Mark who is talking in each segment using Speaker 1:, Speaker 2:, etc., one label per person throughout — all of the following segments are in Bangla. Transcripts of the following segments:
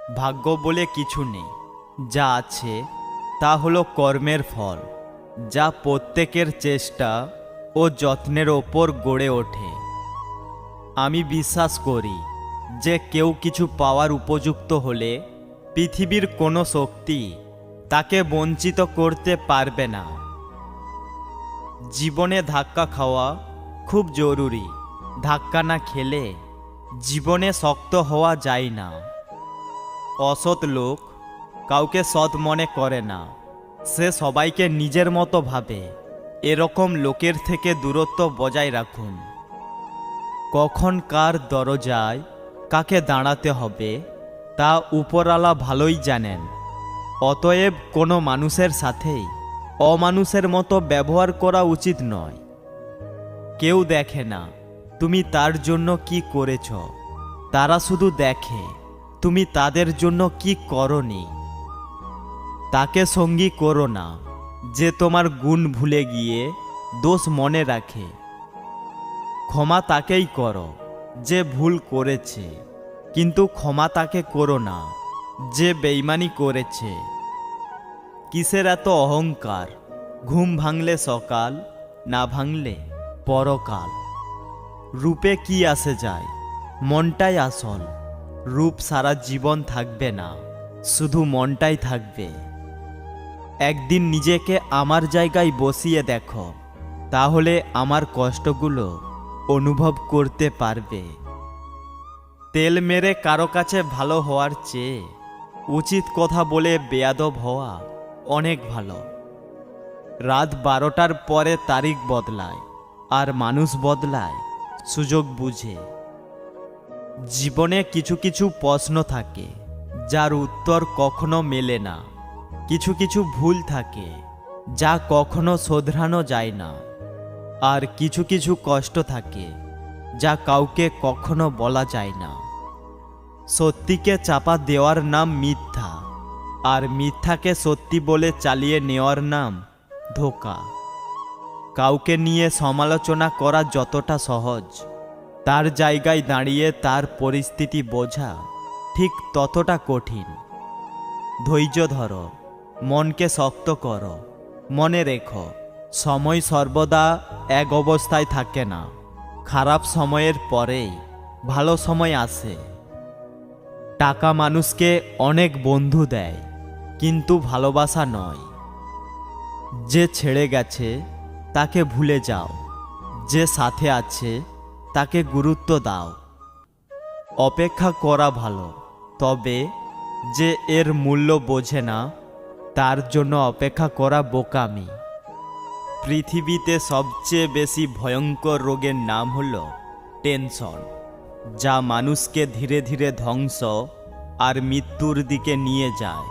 Speaker 1: ভাগ্য বলে কিছু নেই, যা আছে তা হলো কর্মের ফল, যা প্রত্যেকের চেষ্টা ও যত্নের ওপর গড়ে ওঠে। আমি বিশ্বাস করি যে কেউ কিছু পাওয়ার উপযুক্ত হলে পৃথিবীর কোনো শক্তি তাকে বঞ্চিত করতে পারবে না। জীবনে ধাক্কা খাওয়া খুব জরুরি। ধাক্কা না খেলে জীবনে শক্ত হওয়া যায় না। অসৎ লোক কাউকে সৎ মনে করে না, সে সবাইকে নিজের মতো ভাবে। এরকম লোকের থেকে দূরত্ব বজায় রাখুন। কখন কার দরজায় কাকে দাঁড়াতে হবে তা উপরওয়ালা ভালোই জানেন। অতএব কোনো মানুষের সাথেই অমানুষের মতো ব্যবহার করা উচিত নয়। কেউ দেখে না তুমি তার জন্য কি করেছ, তারা শুধু দেখে তুমি তাদের জন্য কি করনি। তাকে সঙ্গী করো না যে তোমার গুণ ভুলে গিয়ে দোষ মনে রাখে। ক্ষমা তাকেই করো যে ভুল করেছে, কিন্তু ক্ষমা তাকে করো না যে বেইমানি করেছে। কিসের এত অহংকার? ঘুম ভাঙলে সকাল, না ভাঙলে পরকাল। রূপে কি আসে যায়, মনটাই আসল। রূপ সারা জীবন থাকবে না, শুধু মনটাই থাকবে। একদিন নিজেকে আমার জায়গায় বসিয়ে দেখো, তাহলে আমার কষ্টগুলো অনুভব করতে পারবে। তেল মেরে কারো কাছে ভালো হওয়ার চেয়ে উচিত কথা বলে বেয়াদব হওয়া অনেক ভালো। রাত 12টার পরে তারিখ বদলায়, আর মানুষ বদলায় সুযোগ বুঝে। জীবনে কিছু কিছু প্রশ্ন থাকে যার উত্তর কখনো মেলে না। কিছু কিছু ভুল থাকে যা কখনো শোধরানো যায় না। আর কিছু কিছু কষ্ট থাকে যা কাউকে কখনো বলা যায় না। সত্যিকে চাপা দেওয়ার নাম মিথ্যা, আর মিথ্যাকে সত্যি বলে চালিয়ে নেওয়ার নাম ধোঁকা। কাউকে নিয়ে সমালোচনা করা যতটা সহজ, তার জায়গায় দাঁড়িয়ে তার পরিস্থিতি বোঝা ঠিক ততটা কঠিন। ধৈর্য ধরো, মনকে শক্ত করো। মনে রেখো, সময় সর্বদা এক অবস্থায় থাকে না। খারাপ সময়ের পরেই ভালো সময় আসে। টাকা মানুষকে অনেক বন্ধু দেয়, কিন্তু ভালোবাসা নয়। যে ছেড়ে গেছে তাকে ভুলে যাও, যে সাথে আছে তাকে গুরুত্ব দাও। অপেক্ষা করা ভালো, তবে যে এর মূল্য বোঝে না তার জন্য অপেক্ষা করা বোকামি। পৃথিবীতে সবচেয়ে বেশি ভয়ঙ্কর রোগের নাম হলো টেনশন, যা মানুষকে ধীরে ধীরে ধ্বংস আর মৃত্যুর দিকে নিয়ে যায়।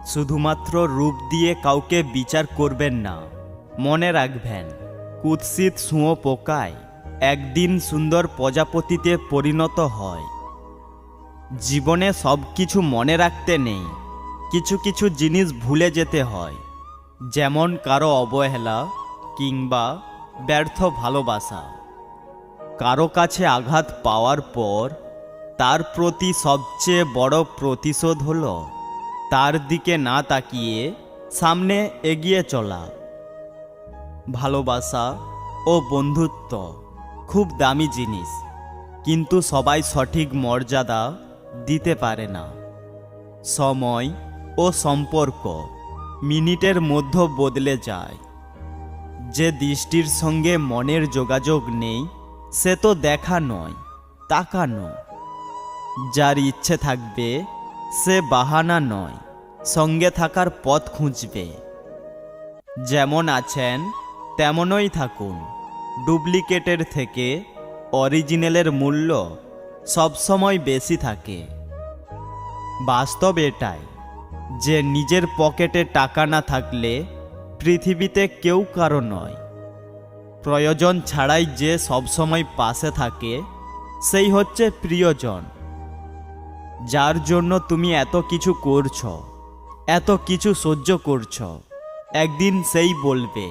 Speaker 1: শুধুমাত্র রূপ দিয়ে কাউকে বিচার করবেন না। মনে রাখবেন, কুৎসিত শুঁয়োপোকায় একদিন সুন্দর প্রজাপতিতে পরিণত হয়। জীবনে সব কিছু মনে রাখতে নেই, কিছু কিছু জিনিস ভুলে যেতে হয়। যেমন কারো অবহেলা কিংবা ব্যর্থ ভালোবাসা। কারো কাছে আঘাত পাওয়ার পর তার প্রতি সবচেয়ে বড় প্রতিশোধ হলো তার দিকে না তাকিয়ে সামনে এগিয়ে চলা। ভালোবাসা ও বন্ধুত্ব খুব দামি জিনিস, কিন্তু সবাই সঠিক মর্যাদা দিতে পারে না। সময় ও সম্পর্ক মিনিটের মধ্যে বদলে যায়। যে দৃষ্টির সঙ্গে মনের যোগাযোগ নেই, সে তো দেখা নয়, তাকানো। যার ইচ্ছে থাকবে সে বাহানা নয়, সঙ্গে থাকার পথ খুঁজবে। যেমন আছেন তেমনই থাকুন। ডুপ্লিকেটের থেকে অরিজিনালের মূল্য সবসময় বেশি থাকে। বাস্তব এটাই যে নিজের পকেটে টাকা না থাকলে পৃথিবীতে কেউ কারো নয়। প্রয়োজন ছাড়াই যে সবসময় পাশে থাকে সেই হচ্ছে প্রিয়জন। যার জন্য তুমি এত কিছু করছো, এত কিছু সহ্য করছো, একদিন সেই বলবে,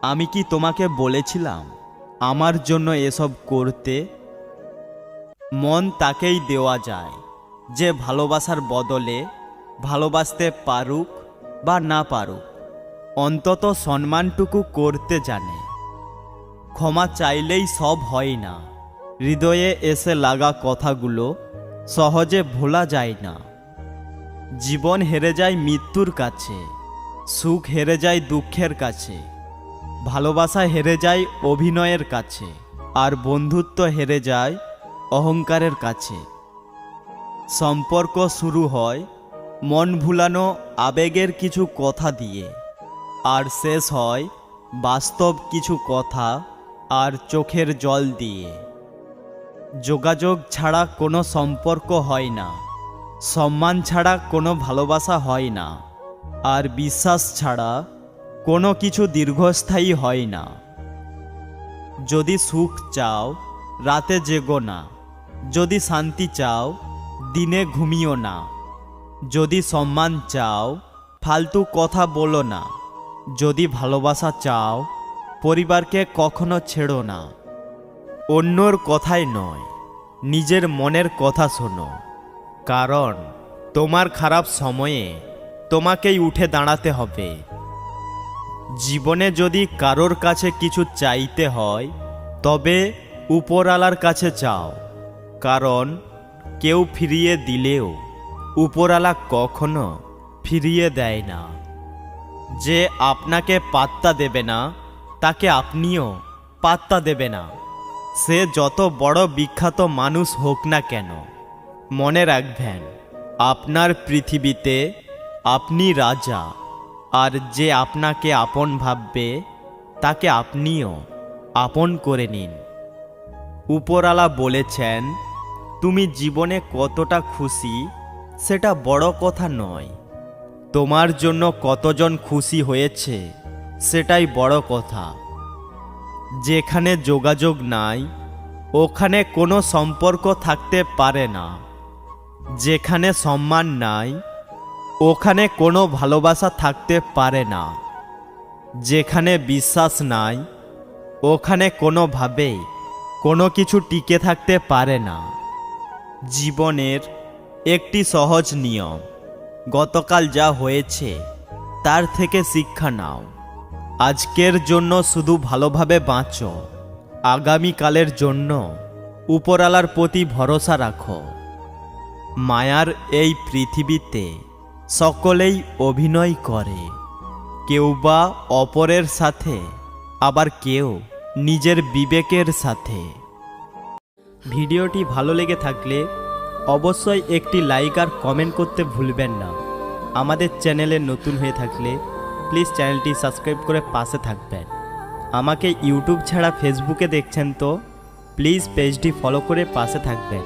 Speaker 1: আমি কি তোমাকে বলেছিলাম আমার জন্য এসব করতে? মন তাকেই দেওয়া যায় যে ভালোবাসার বদলে ভালোবাসতে পারুক বা না পারুক, অন্তত সম্মানটুকু করতে জানে। ক্ষমা চাইলেই সব হয় না, হৃদয়ে এসে লাগা কথাগুলো সহজে ভোলা যায় না। জীবন হেরে যায় মৃত্যুর কাছে, সুখ হেরে যায় দুঃখের কাছে, ভালোবাসা হেরে যায় অভিনয়ের কাছে, আর বন্ধুত্ব হেরে যায় অহংকারের কাছে। সম্পর্ক শুরু হয় মন ভুলানো আবেগের কিছু কথা দিয়ে, আর শেষ হয় বাস্তব কিছু কথা আর চোখের জল দিয়ে। যোগাযোগ ছাড়া কোনো সম্পর্ক হয় না, সম্মান ছাড়া কোনো ভালোবাসা হয় না, আর বিশ্বাস ছাড়া কোনো কিছু দীর্ঘস্থায়ী হয় না। যদি সুখ চাও রাতে জেগো না, যদি শান্তি চাও দিনে ঘুমিও না, যদি সম্মান চাও ফালতু কথা বলো না, যদি ভালোবাসা চাও পরিবারকে কখনো ছেড়ো না। অন্যর কথাই নয়, নিজের মনের কথা শোনো, কারণ তোমার খারাপ সময়ে তোমাকেই উঠে দাঁড়াতে হবে। জীবনে যদি কারোর কাছে কিছু চাইতে হয় তবে উপরওয়ালার কাছে চাও, কারণ কেউ ফিরিয়ে দিলেও উপরওয়ালা কখনো ফিরিয়ে দেয় না। যে আপনাকে পাত্তা দেবে না তাকে আপনিও পাত্তা দেবে না, সে যত বড় বিখ্যাত মানুষ হোক না কেন। মনে রাখবেন, আপনার পৃথিবীতে আপনি রাজা, আর যে আপনাকে আপন ভাববে তাকে আপনিও আপন করে নিন। উপরওয়ালা বলেছেন, তুমি জীবনে কতটা খুশি সেটা বড় কথা নয়, তোমার জন্য কতজন খুশি হয়েছে সেটাই বড় কথা। যেখানে যোগাযোগ নাই ওখানে কোনো সম্পর্ক থাকতে পারে না, যেখানে সম্মান নাই ওখানে কোনো ভালোবাসা থাকতে পারে না, যেখানে বিশ্বাস নাই ওখানে কোনোভাবেই কোনো কিছু টিকে থাকতে পারে না। জীবনের একটি সহজ নিয়ম, গতকাল যা হয়েছে তার থেকে শিক্ষা নাও। আজকের জন্য শুধু ভালোভাবে বাঁচো, আগামীকালের জন্য উপরওয়ালার প্রতি ভরসা রাখো। মায়ার এই পৃথিবীতে সকলেই অভিনয় করে, কেউ বা অপরের সাথে, আবার কেউ নিজের বিবেকের সাথে। ভিডিওটি ভালো লেগে থাকলে অবশ্যই একটি লাইক আর কমেন্ট করতে ভুলবেন না। আমাদের চ্যানেলে নতুন হয়ে থাকলে প্লিজ চ্যানেলটি সাবস্ক্রাইব করে পাশে থাকবেন। আমাকে ইউটিউব ছাড়া ফেসবুকে দেখছেন তো প্লিজ পেজটি ফলো করে পাশে থাকবেন।